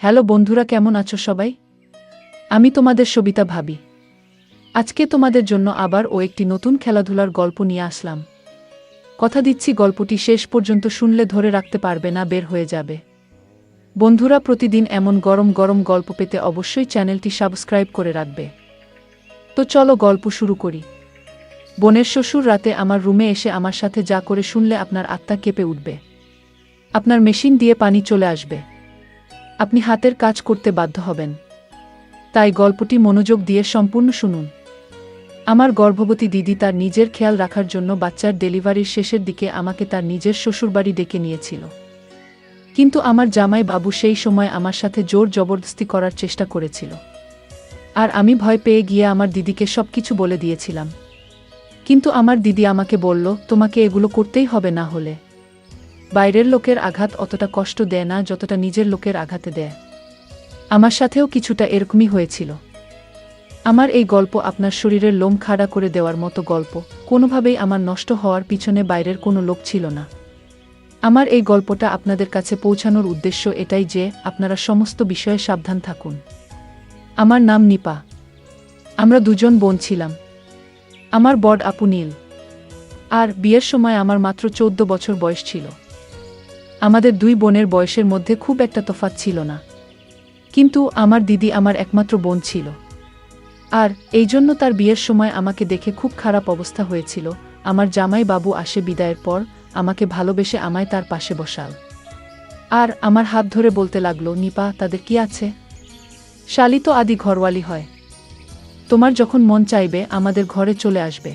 Hello বন্ধুরা, কেমন আছো সবাই? আমি তোমাদের সবিতা ভাবি। আজকে তোমাদের জন্য আবার একটি নতুন খেলাধুলার গল্প নিয়ে আসলাম। কথা দিচ্ছি, গল্পটি শেষ পর্যন্ত শুনলে ধরে রাখতে পারবে না, বের হয়ে যাবে। বন্ধুরা, প্রতিদিন এমন গরম গরম গল্প পেতে অবশ্যই চ্যানেলটি সাবস্ক্রাইব করে রাখবে। তো চলো গল্প শুরু করি। বোনের শ্বশুর রাতে আমার রুমে এসে আমার সাথে যা করে শুনলে আপনার আত্মা কেঁপে উঠবে। আপনার মেশিন দিয়ে পানি চলে আসবে, আপনি হাতের কাজ করতে বাধ্য হবেন। তাই গল্পটি মনোযোগ দিয়ে সম্পূর্ণ শুনুন। আমার গর্ভবতী দিদি তার নিজের খেয়াল রাখার জন্য বাচ্চার ডেলিভারির শেষের দিকে আমাকে তার নিজের শ্বশুরবাড়ি ডেকে নিয়েছিল। কিন্তু আমার জামাই বাবু সেই সময় আমার সাথে জোর জবরদস্তি করার চেষ্টা করেছিল, আর আমি ভয় পেয়ে গিয়ে আমার দিদিকে সবকিছু বলে দিয়েছিলাম। কিন্তু আমার দিদি আমাকে বলল, তোমাকে এগুলো করতেই হবে, না হলে বাইরের লোকের আঘাত অতটা কষ্ট দেয় না যতটা নিজের লোকের আঘাতে দেয়। আমার সাথেও কিছুটা এরকমই হয়েছিল। আমার এই গল্প আপনার শরীরের লোম খাড়া করে দেওয়ার মতো গল্প। কোনোভাবেই আমার নষ্ট হওয়ার পিছনে বাইরের কোনো লোক ছিল না। আমার এই গল্পটা আপনাদের কাছে পৌঁছানোর উদ্দেশ্য এটাই যে আপনারা সমস্ত বিষয়ে সাবধান থাকুন। আমার নাম নিপা। আমরা দুজন বোন ছিলাম। আমার বড় আপু নীল, আর বিয়ের সময় আমার মাত্র 14 বছর বয়স ছিল। আমাদের দুই বোনের বয়সের মধ্যে খুব একটা তফাৎ ছিল না, কিন্তু আমার দিদি আমার একমাত্র বোন ছিল, আর এই জন্য তার বিয়ের সময় আমাকে দেখে খুব খারাপ অবস্থা হয়েছিল। আমার জামাই বাবু আসে বিদায়ের পর, আমাকে ভালোবেসে আমায় তার পাশে বসাল, আর আমার হাত ধরে বলতে লাগলো, নিপা, তাদের কি আছে? শালি তো আদি ঘরওয়ালি হয়, তোমার যখন মন চাইবে আমাদের ঘরে চলে আসবে।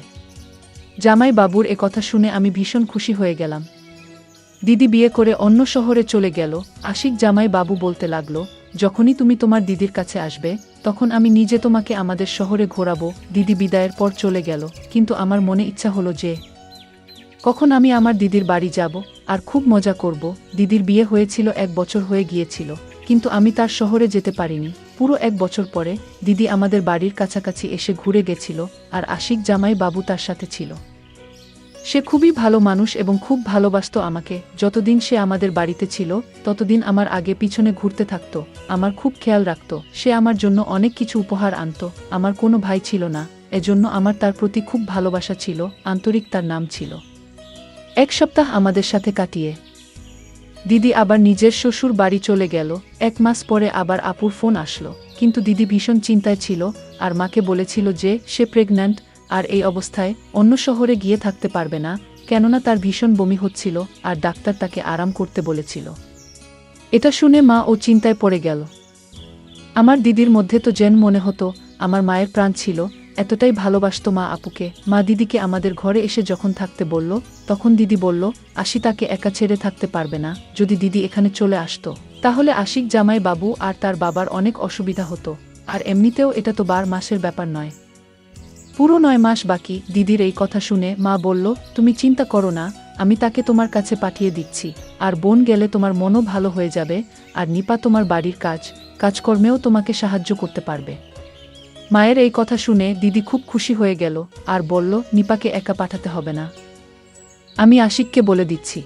জামাই বাবুর এ কথা শুনে আমি ভীষণ খুশি হয়ে গেলাম। দিদি বিয়ে করে অন্য শহরে চলে গেল। আশিক জামাই বাবু বলতে লাগলো, যখনই তুমি তোমার দিদির কাছে আসবে তখন আমি নিজে তোমাকে আমাদের শহরে ঘোরাবো। দিদি বিদায়ের পর চলে গেল, কিন্তু আমার মনে ইচ্ছা হলো যে কখন আমি আমার দিদির বাড়ি যাব আর খুব মজা করব। দিদির বিয়ে হয়েছিল 1 বছর হয়ে গিয়েছিল, কিন্তু আমি তার শহরে যেতে পারিনি। পুরো 1 বছর পরে দিদি আমাদের বাড়ির কাছাকাছি এসে ঘুরে গেছিল, আর আশিক জামাই বাবু তার সাথে ছিল। সে খুবই ভালো মানুষ এবং খুব ভালোবাসত আমাকে। যতদিন সে আমাদের বাড়িতে ছিল ততদিন আমার আগে পিছনে ঘুরতে থাকতো, আমার খুব খেয়াল রাখত। সে আমার জন্য অনেক কিছু উপহার আনত। আমার কোনো ভাই ছিল না, এজন্য আমার তার প্রতি খুব ভালোবাসা ছিল। আন্তরিক তার নাম ছিল। 1 সপ্তাহ আমাদের সাথে কাটিয়ে দিদি আবার নিজের শ্বশুর বাড়ি চলে গেল। 1 মাস পরে আবার আপুর ফোন আসলো, কিন্তু দিদি ভীষণ চিন্তায় ছিল আর মাকে বলেছিল যে সে প্রেগন্যান্ট, আর এই অবস্থায় অন্য শহরে গিয়ে থাকতে পারবে না, কেননা তার ভীষণ বমি হচ্ছিল আর ডাক্তার তাকে আরাম করতে বলেছিল। এটা শুনে মা চিন্তায় পড়ে গেল। আমার দিদির মধ্যে তো যেন মনে হতো আমার মায়ের প্রাণ ছিল, এতটাই ভালোবাসতো মা আপুকে। মা দিদিকে আমাদের ঘরে এসে যখন থাকতে বলল, তখন দিদি বলল, আশি তাকে একা ছেড়ে থাকতে পারবে না। যদি দিদি এখানে চলে আসতো তাহলে আশিক জামাই বাবু আর তার বাবার অনেক অসুবিধা হতো, আর এমনিতেও এটা তো 12 মাসের ব্যাপার নয়, পুরো 9 মাস বাকি। দিদির এই কথা শুনে মা বলল, তুমি চিন্তা করো না, আমি তাকে তোমার কাছে পাঠিয়ে দিচ্ছি, আর বোন গেলে তোমার মনও ভালো হয়ে যাবে, আর নিপা তোমার বাড়ির কাজকর্মেও তোমাকে সাহায্য করতে পারবে। মায়ের এই কথা শুনে দিদি খুব খুশি হয়ে গেল আর বলল, নিপাকে একা পাঠাতে হবে না, আমি আশিককে বলে দিচ্ছি।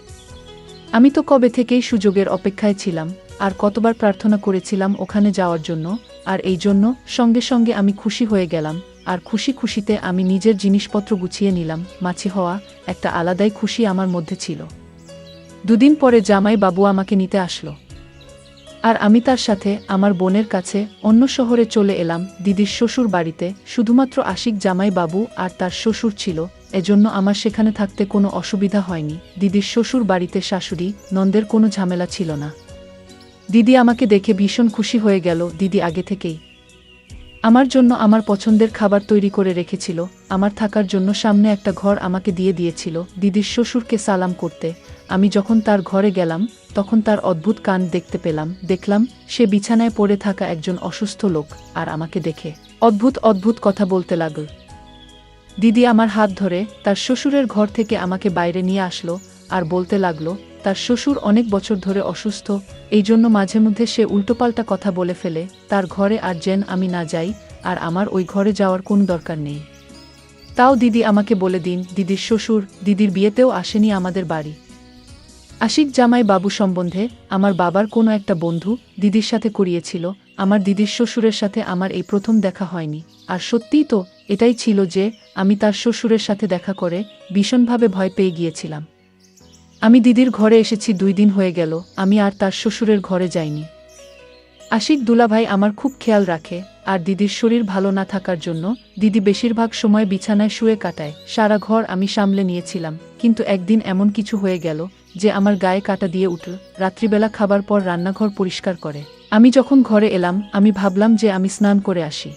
আমি তো কবে থেকেই সুযোগের অপেক্ষায় ছিলাম, আর কতবার প্রার্থনা করেছিলাম ওখানে যাওয়ার জন্য, আর এই জন্য সঙ্গে সঙ্গে আমি খুশি হয়ে গেলাম। আর খুশিতে আমি নিজের জিনিসপত্র গুছিয়ে নিলাম। মাছি হওয়া একটা আলাদাই খুশি আমার মধ্যে ছিল। 2 দিন পরে জামাই বাবু আমাকে নিতে আসলো, আর আমি তার সাথে আমার বোনের কাছে অন্য শহরে চলে এলাম, দিদির শ্বশুর বাড়িতে। শুধুমাত্র আশিক জামাই বাবু আর তার শ্বশুর ছিল, এজন্য আমার সেখানে থাকতে কোনো অসুবিধা হয়নি। দিদির শ্বশুর বাড়িতে শাশুড়ি নন্দের কোনো ঝামেলা ছিল না। দিদি আমাকে দেখে ভীষণ খুশি হয়ে গেল। দিদি আগে থেকেই আমার জন্য আমার পছন্দের খাবার তৈরি করে রেখেছিল। আমার থাকার জন্য সামনে একটা ঘর আমাকে দিয়ে দিয়েছিল। দিদির শ্বশুরকে সালাম করতে আমি যখন তার ঘরে গেলাম, তখন তার অদ্ভুত কান দেখলাম সে বিছানায় পড়ে থাকা একজন অসুস্থ লোক, আর আমাকে দেখে অদ্ভুত কথা বলতে লাগল। দিদি আমার হাত ধরে তার শ্বশুরের ঘর থেকে আমাকে বাইরে নিয়ে আসলো, আর বলতে লাগলো তার শ্বশুর অনেক বছর ধরে অসুস্থ, এই জন্য মাঝে মধ্যে সে উল্টোপাল্টা কথা বলে ফেলে। তার ঘরে আর যেন আমি না যাই, আর আমার ওই ঘরে যাওয়ার কোনো দরকার নেই। তাও দিদি আমাকে বলে দিন, দিদির শ্বশুর দিদির বিয়েতেও আসেনি আমাদের বাড়ি। আশিক জামাই বাবু সম্বন্ধে আমার বাবার কোনো একটা বন্ধু দিদির সাথে করিয়েছিল। আমার দিদির শ্বশুরের সাথে আমার এই প্রথম দেখা হয়নি। আর সত্যিই তো এটাই ছিল যে আমি তার শ্বশুরের সাথে দেখা করে ভীষণভাবে ভয় পেয়ে গিয়েছিলাম। আমি দিদির ঘরে এসেছি 2 দিন হয়ে গেল, আমি আর তার শ্বশুরের ঘরে যাইনি। আশিক দুলাভাই আমার খুব খেয়াল রাখে, আর দিদির শরীর ভালো না থাকার জন্য দিদি বেশিরভাগ সময় বিছানায় শুয়ে কাটায়। সারা ঘর আমি সামলে নিয়েছিলাম, কিন্তু একদিন এমন কিছু হয়ে গেল যে আমার গায়ে কাটা দিয়ে উঠল। রাত্রিবেলা খাবার পর রান্নাঘর পরিষ্কার করে আমি যখন ঘরে এলাম, আমি ভাবলাম যে আমি স্নান করে আসি।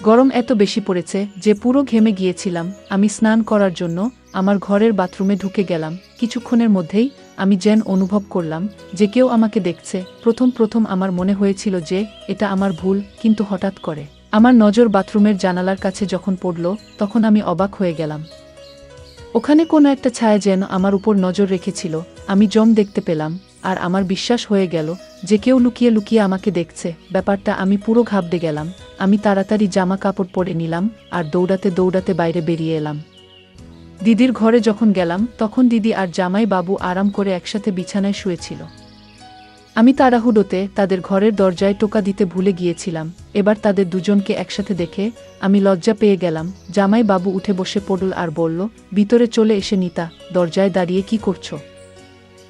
গরম এত বেশি পড়েছে যে পুরো ঘেমে গিয়েছিলাম। আমি স্নান করার জন্য আমার ঘরের বাথরুমে ঢুকে গেলাম। কিছুক্ষণের মধ্যেই আমি যেন অনুভব করলাম যে কেউ আমাকে দেখছে। প্রথম আমার মনে হয়েছিল যে এটা আমার ভুল, কিন্তু হঠাৎ করে আমার নজর বাথরুমের জানালার কাছে যখন পড়ল, তখন আমি অবাক হয়ে গেলাম। ওখানে কোনো একটা ছায়া যেন আমার উপর নজর রেখেছিল। আমি দেখতে পেলাম, আর আমার বিশ্বাস হয়ে গেল যে কেউ লুকিয়ে লুকিয়ে আমাকে দেখছে। ব্যাপারটা আমি পুরো ঘাবড়ে গেলাম। আমি তাড়াতাড়ি জামা কাপড় পরে নিলাম আর দৌড়াতে দৌড়াতে বাইরে বেরিয়ে এলাম। দিদির ঘরে যখন গেলাম, তখন দিদি আর জামাই বাবু আরাম করে একসাথে বিছানায় শুয়েছিল। আমি তাড়াহুড়োতে তাদের ঘরের দরজায় টোকা দিতে ভুলে গিয়েছিলাম। এবার তাদের দুজনকে একসাথে দেখে আমি লজ্জা পেয়ে গেলাম। জামাই বাবু উঠে বসে পড়ল আর বলল, ভিতরে চলে এসে নিতা, দরজায় দাঁড়িয়ে কি করছো?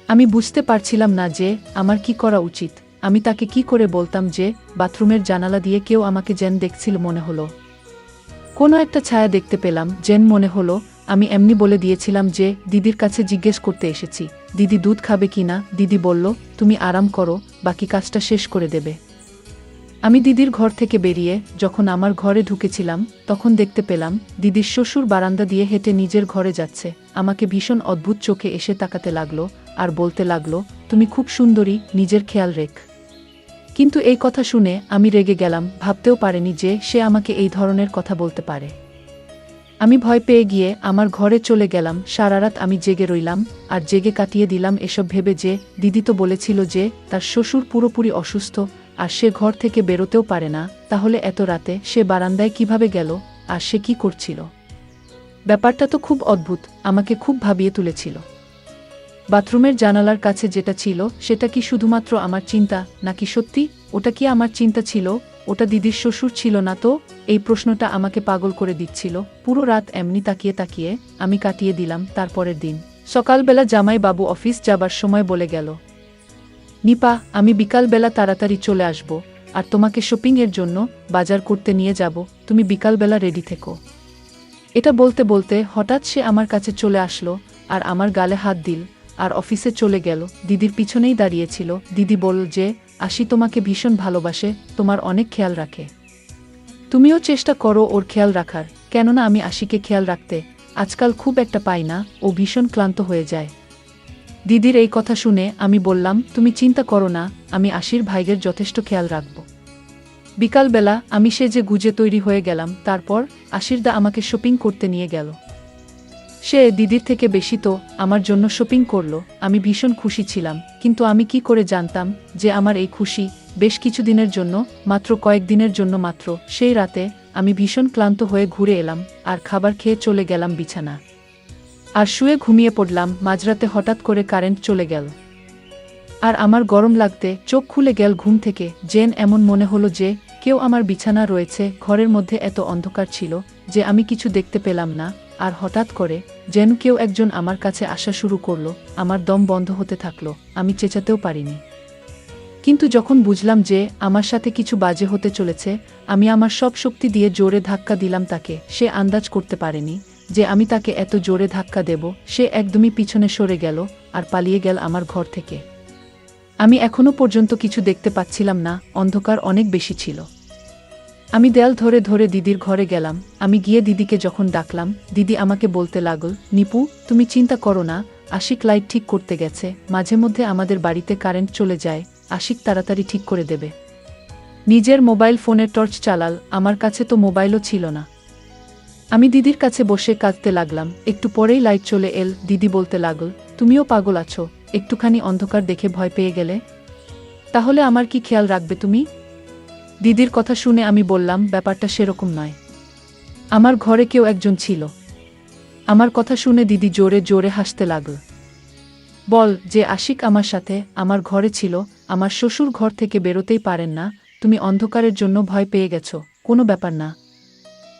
আমি বুঝতে পারছিলাম না যে আমার কি করা উচিত। আমি তাকে কি করে বলতাম যে বাথরুমের জানালা দিয়ে কেউ আমাকে যেন দেখছিল। মনে হলো কোনো একটা ছায়া দেখতে পেলাম, যেন মনে হলো আমি এমনি বলে দিয়েছিলাম যে দিদির কাছে জিজ্ঞেস করতে এসেছি, দিদি দুধ খাবে কিনা। দিদি বলল, তুমি আরাম করো, বাকি কাজটা শেষ করে দেবে। আমি দিদির ঘর থেকে বেরিয়ে যখন আমার ঘরে ঢুকেছিলাম, তখন দেখতে পেলাম দিদির শ্বশুর বারান্দা দিয়ে হেঁটে নিজের ঘরে যাচ্ছে। আমাকে ভীষণ অদ্ভুত চোখে এসে তাকাতে লাগলো আর বলতে লাগলো, তুমি খুব সুন্দরী, নিজের খেয়াল রেখ। কিন্তু এই কথা শুনে আমি রেগে গেলাম। ভাবতেও পারিনি যে সে আমাকে এই ধরনের কথা বলতে পারে। আমি ভয় পেয়ে গিয়ে আমার ঘরে চলে গেলাম। সারা রাত আমি জেগে রইলাম আর জেগে কাটিয়ে দিলাম এসব ভেবে যে দিদি তো বলেছিল যে তার শ্বশুর পুরোপুরি অসুস্থ আর সে ঘর থেকে বেরোতেও পারে না। তাহলে এত রাতে সে বারান্দায় কিভাবে গেল আর সে কি করছিল? ব্যাপারটা তো খুব অদ্ভুত, আমাকে খুব ভাবিয়ে তুলেছিল। বাথরুমের জানালার কাছে যেটা ছিল সেটা কি শুধুমাত্র আমার চিন্তা, নাকি সত্যি ওটা কি আমার চিন্তা ছিল? ওটা দিদির শ্বশুর ছিল না তো? এই প্রশ্নটা আমাকে পাগল করে দিচ্ছিল। পুরো রাত এমনি তাকিয়ে তাকিয়ে আমি কাটিয়ে দিলাম। তারপরের দিন সকালবেলা জামাই বাবু অফিস যাবার সময় বলে গেল, নিপা, আমি বিকালবেলা তাড়াতাড়ি চলে আসব আর তোমাকে শপিং এর জন্য বাজার করতে নিয়ে যাব, তুমি বিকালবেলা রেডি থেকো। এটা বলতে বলতে হঠাৎ সে আমার কাছে চলে আসলো আর আমার গালে হাত দিল আর অফিসে চলে গেল। দিদির পিছনেই দাঁড়িয়েছিল। দিদি বলল যে আশি তোমাকে ভীষণ ভালোবাসে, তোমার অনেক খেয়াল রাখে। তুমিও চেষ্টা করো ওর খেয়াল রাখার, কেননা আমি আশিকে খেয়াল রাখতে আজকাল খুব একটা পাই না, ও ভীষণ ক্লান্ত হয়ে যায়। দিদির এই কথা শুনে আমি বললাম, তুমি চিন্তা করো না, আমি আশির ভাইয়ের যথেষ্ট খেয়াল রাখব। বিকালবেলা আমি সেজে গুজে তৈরি হয়ে গেলাম। তারপর আশিরদা আমাকে শপিং করতে নিয়ে গেল। সে দিদির থেকে বেশি তো আমার জন্য শপিং করলো। আমি ভীষণ খুশি ছিলাম, কিন্তু আমি কি করে জানতাম যে আমার এই খুশি বেশ কিছুদিনের জন্য, মাত্র কয়েকদিনের জন্য মাত্র। সেই রাতে আমি ভীষণ ক্লান্ত হয়ে ঘুরে এলাম আর খাবার খেয়ে চলে গেলাম বিছানা আর শুয়ে ঘুমিয়ে পড়লাম। মাঝরাতে হঠাৎ করে কারেন্ট চলে গেল আর আমার গরম লাগতে চোখ খুলে গেল ঘুম থেকে। যেন এমন মনে হলো যে কেউ আমার বিছানা রয়েছে। ঘরের মধ্যে এত অন্ধকার ছিল যে আমি কিছু দেখতে পেলাম না। আর হঠাৎ করে যেন কেউ একজন আমার কাছে আসা শুরু করলো। আমার দম বন্ধ হতে থাকলো, আমি চেঁচাতেও পারিনি। কিন্তু যখন বুঝলাম যে আমার সাথে কিছু বাজে হতে চলেছে, আমি আমার সব শক্তি দিয়ে জোরে ধাক্কা দিলাম তাকে। সে আন্দাজ করতে পারেনি যে আমি তাকে এত জোরে ধাক্কা দেব। সে একদমই পিছনে সরে গেল আর পালিয়ে গেল আমার ঘর থেকে। আমি এখনো পর্যন্ত কিছু দেখতে পাচ্ছিলাম না, অন্ধকার অনেক বেশি ছিল। আমি দেয়াল ধরে ধরে দিদির ঘরে গেলাম। আমি গিয়ে দিদিকে যখন ডাকলাম, দিদি আমাকে বলতে লাগল, নিপু, তুমি চিন্তা করো না, আশিক লাইট ঠিক করতে গেছে। মাঝে মধ্যে আমাদের বাড়িতে কারেন্ট চলে যায়, আশিক তাড়াতাড়ি ঠিক করে দেবে। নিজের মোবাইল ফোনের টর্চ চালাল, আমার কাছে তো মোবাইলও ছিল না। আমি দিদির কাছে বসে কাঁদতে লাগলাম। একটু পরেই লাইট চলে এল। দিদি বলতে লাগল, তুমিও পাগল আছো, একটুখানি অন্ধকার দেখে ভয় পেয়ে গেলে? তাহলে আমার কি খেয়াল রাখবে তুমি? দিদির কথা শুনে আমি বললাম, ব্যাপারটা সেরকম নয়, আমার ঘরে কেউ একজন ছিল। আমার কথা শুনে দিদি জোরে জোরে হাসতে লাগল। বল যে আশিক আমার সাথে আমার ঘরে ছিল, আমার শ্বশুর ঘর থেকে বেরোতেই পারেন না, তুমি অন্ধকারের জন্য ভয় পেয়ে গেছো, কোনো ব্যাপার না।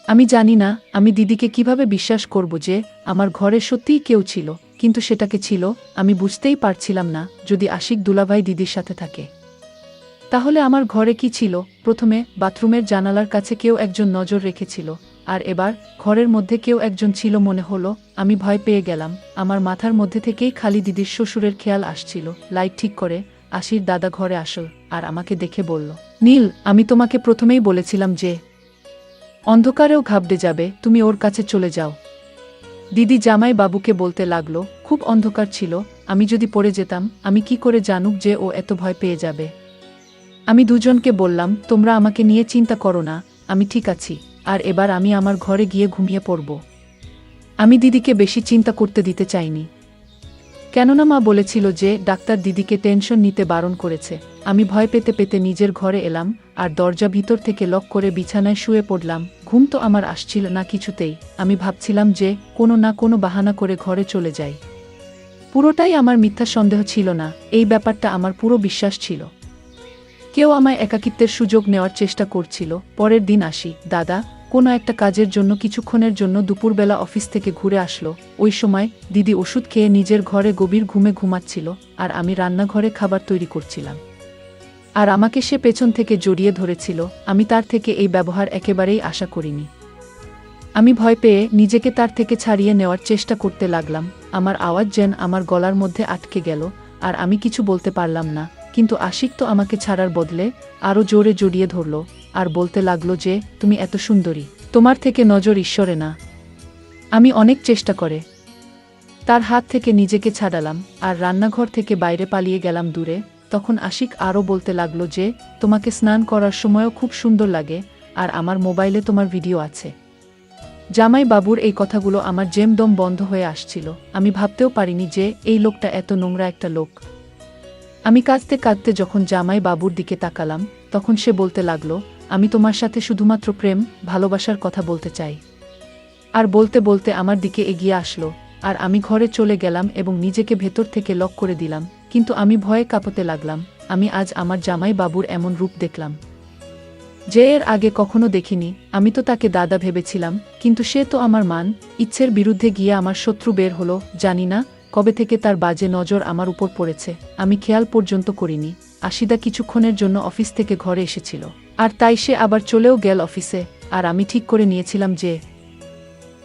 আমি জানি না আমি দিদিকে কিভাবে বিশ্বাস করব যে আমার ঘরে সত্যিই কেউ ছিল, কিন্তু সেটাকে ছিল, আমি বুঝতেই পারছিলাম না। যদি আশিক দুলাভাই দিদির সাথে থাকে তাহলে আমার ঘরে কি ছিল? প্রথমে বাথরুমের জানালার কাছে কেউ একজন নজর রেখেছিল, আর এবার ঘরের মধ্যে কেউ একজন ছিল মনে হলো। আমি ভয় পেয়ে গেলাম। আমার মাথার মধ্যে থেকেই খালি দিদির শ্বশুরের খেয়াল আসছিল। লাইট ঠিক করে আশির দাদা ঘরে আসল আর আমাকে দেখে বলল, নীল, আমি তোমাকে প্রথমেই বলেছিলাম যে অন্ধকারেও ঘাবড়ে যাবে, তুমি ওর কাছে চলে যাও। দিদি জামাই বাবুকে বলতে লাগলো, খুব অন্ধকার ছিল, আমি যদি পড়ে যেতাম, আমি কি করে জানুক যে ও এত ভয় পেয়ে যাবে। আমি দুজনকে বললাম, তোমরা আমাকে নিয়ে চিন্তা করো না, আমি ঠিক আছি, আর এবার আমি আমার ঘরে গিয়ে ঘুমিয়ে পড়ব। আমি দিদিকে বেশি চিন্তা করতে দিতে চাইনি, কেননা মা বলেছিল যে ডাক্তার দিদিকে টেনশন নিতে বারণ করেছে। আমি ভয় পেতে পেতে নিজের ঘরে এলাম আর দরজা ভিতর থেকে লক করে বিছানায় শুয়ে পড়লাম। ঘুম তো আমার আসছিল না কিছুতেই। আমি ভাবছিলাম যে কোনো না কোনো বাহানা করে ঘরে চলে যাই। পুরোটাই আমার মিথ্যা সন্দেহ ছিল না, এই ব্যাপারটা আমার পুরো বিশ্বাস ছিল। কেউ আমায় একাকিত্বের সুযোগ নেওয়ার চেষ্টা করছিল। পরের দিন আসি দাদা কোনো একটা কাজের জন্য কিছুক্ষণের জন্য দুপুরবেলা অফিস থেকে ঘুরে আসলো। ওই সময় দিদি ওষুধ খেয়ে নিজের ঘরে গভীর ঘুমে ঘুমাচ্ছিল, আর আমি রান্নাঘরে খাবার তৈরি করছিলাম। আর আমাকে সে পেছন থেকে জড়িয়ে ধরেছিল। আমি তার থেকে এই ব্যবহার একেবারেই আশা করিনি। আমি ভয় পেয়ে নিজেকে তার থেকে ছাড়িয়ে নেওয়ার চেষ্টা করতে লাগলাম। আমার আওয়াজ যেন আমার গলার মধ্যে আটকে গেল, আর আমি কিছু বলতে পারলাম না। কিন্তু আশিক তো আমাকে ছাড়ার বদলে আরও জোরে জড়িয়ে ধরল আর বলতে লাগলো যে তুমি এত সুন্দরী, তোমার থেকে নজর ঈশ্বরে না। আমি অনেক চেষ্টা করে তার হাত থেকে নিজেকে ছাড়ালাম আর রান্নাঘর থেকে বাইরে পালিয়ে গেলাম দূরে। তখন আশিক আরও বলতে লাগলো যে তোমাকে স্নান করার সময়ও খুব সুন্দর লাগে, আর আমার মোবাইলে তোমার ভিডিও আছে। জামাই বাবুর এই কথাগুলো আমার জেমদম বন্ধ হয়ে আসছিল। আমি ভাবতেও পারিনি যে এই লোকটা এত নোংরা একটা লোক। আমি কাঁদতে কাঁদতে যখন জামাই বাবুর দিকে তাকালাম, তখন সে বলতে লাগলো, আমি তোমার সাথে শুধুমাত্র প্রেম ভালোবাসার কথা বলতে চাই। আর বলতে বলতে আমার দিকে এগিয়ে আসলো, আর আমি ঘরে চলে গেলাম এবং নিজেকে ভেতর থেকে লক করে দিলাম। কিন্তু আমি ভয়ে কাঁপতে লাগলাম। আমি আজ আমার জামাই বাবুর এমন রূপ দেখলাম যে এর আগে কখনো দেখিনি। আমি তো তাকে দাদা ভেবেছিলাম, কিন্তু সে তো আমার মান ইচ্ছের বিরুদ্ধে গিয়ে আমার শত্রু বের হলো। জানি না কবে থেকে তার বাজে নজর আমার উপর পড়েছে, আমি খেয়াল পর্যন্ত করিনি। আশিদা কিছুক্ষণের জন্য অফিস থেকে ঘরে এসেছিল, আর তাই সে আবার চলেও গেল অফিসে। আর আমি ঠিক করে নিয়েছিলাম যে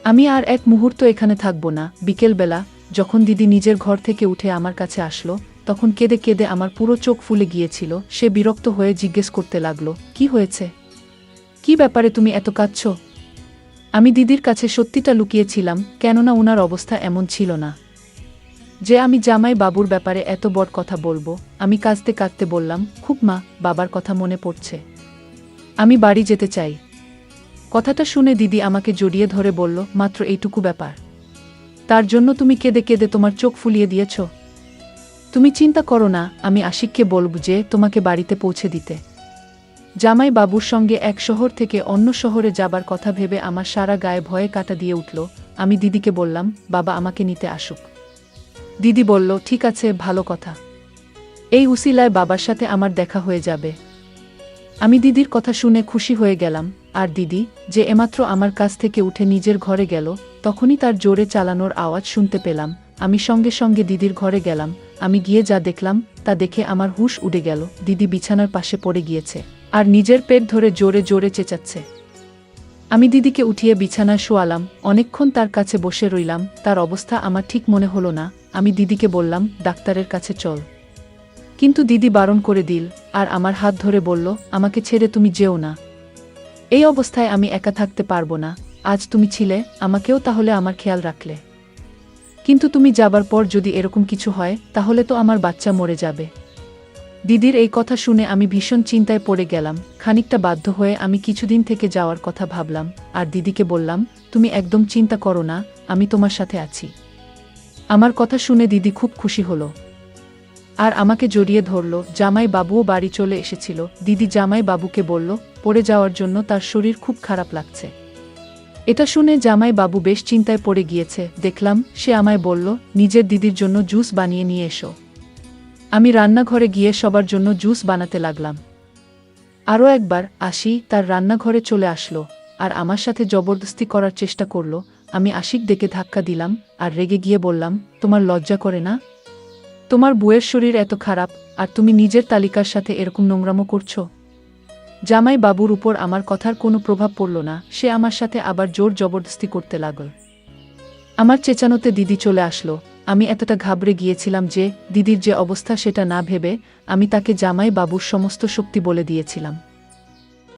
আমি আর এক মুহূর্ত এখানে থাকব না। বিকেলবেলা যখন দিদি নিজের ঘর থেকে উঠে আমার কাছে আসলো, তখন কেঁদে কেঁদে আমার পুরো চোখ ফুলে গিয়েছিল। সে বিরক্ত হয়ে জিজ্ঞেস করতে লাগলো, কি হয়েছে, কি ব্যাপারে তুমি এত কাঁদছ? আমি দিদির কাছে সত্যিটা লুকিয়েছিলাম, কেননা উনার অবস্থা এমন ছিল না যে আমি জামাই বাবুর ব্যাপারে এত বড় কথা বলবো। আমি কাঁদতে কাঁদতে বললাম, খুব মা, বাবার কথা মনে পড়ছে, আমি বাড়ি যেতে চাই। কথাটা শুনে দিদি আমাকে জড়িয়ে ধরে বলল, মাত্র এইটুকু ব্যাপার, তার জন্য তুমি কেঁদে কেঁদে তোমার চোখ ফুলিয়ে দিয়েছ? তুমি চিন্তা করো না, আমি আশিককে বলব যে তোমাকে বাড়িতে পৌঁছে দিতে। জামাই বাবুর সঙ্গে এক শহর থেকে অন্য শহরে যাবার কথা ভেবে আমার সারা গায়ে ভয়ে কাটা দিয়ে উঠল। আমি দিদিকে বললাম, বাবা আমাকে নিতে আসুক। দিদি বলল, ঠিক আছে, ভালো কথা, এই উসিলায় বাবার সাথে আমার দেখা হয়ে যাবে। আমি দিদির কথা শুনে খুশি হয়ে গেলাম। আর দিদি যে এমাত্র আমার কাছ থেকে উঠে নিজের ঘরে গেল, তখনই তার জোরে চালানোর আওয়াজ শুনতে পেলাম। আমি সঙ্গে সঙ্গে দিদির ঘরে গেলাম। আমি গিয়ে যা দেখলাম তা দেখে আমার হুঁশ উড়ে গেল। দিদি বিছানার পাশে পড়ে গিয়েছে আর নিজের পেট ধরে জোরে জোরে চেঁচাচ্ছে। আমি দিদিকে উঠিয়ে বিছানায় শোয়ালাম। অনেকক্ষণ তার কাছে বসে রইলাম। তার অবস্থা আমার ঠিক মনে হলো না। আমি দিদিকে বললাম, ডাক্তারের কাছে চল। কিন্তু দিদি বারণ করে দিল আর আমার হাত ধরে বলল, আমাকে ছেড়ে তুমি যেও না, এই অবস্থায় আমি একা থাকতে পারবো না। আজ তুমি ছিলে, আমাকেও তাহলে আমার খেয়াল রাখলে, কিন্তু তুমি যাবার পর যদি এরকম কিছু হয় তাহলে তো আমার বাচ্চা মরে যাবে। দিদির এই কথা শুনে আমি ভীষণ চিন্তায় পড়ে গেলাম। খানিকটা বাধ্য হয়ে আমি কিছুদিন থেকে যাওয়ার কথা ভাবলাম আর দিদিকে বললাম, তুমি একদম চিন্তা করো না, আমি তোমার সাথে আছি। আমার কথা শুনে দিদি খুব খুশি হলো আর আমাকে জড়িয়ে ধরল। জামাই বাবুও বাড়ি চলে এসেছিল। দিদি জামাই বাবুকে বলল, পড়ে যাওয়ার জন্য তার শরীর খুব খারাপ লাগছে, এটা শুনে জামাই বাবু বেশ চিন্তায় পড়ে গিয়েছে। দেখলাম সে আমায় বলল, নিজের দিদির জন্য জুস বানিয়ে নিয়ে এসো। আমি রান্নাঘরে গিয়ে সবার জন্য জুস বানাতে লাগলাম। আরও একবার আশি তার রান্নাঘরে চলে আসলো আর আমার সাথে জবরদস্তি করার চেষ্টা করল। আমি আশিক ডেকে ধাক্কা দিলাম আর রেগে গিয়ে বললাম, তোমার লজ্জা করে না? তোমার বউয়ের শরীর এত খারাপ আর তুমি নিজের তালিকার সাথে এরকম নোংরামো করছো? জামাই বাবুর উপর আমার কথার কোনো প্রভাব পড়ল না। সে আমার সাথে আবার জোর জবরদস্তি করতে লাগল। আমার চেঁচানোতে দিদি চলে আসলো। আমি এতটা ঘাবড়ে গিয়েছিলাম যে দিদির যে অবস্থা সেটা না ভেবে আমি তাকে জামাই বাবুর সমস্ত শক্তি বলে দিয়েছিলাম।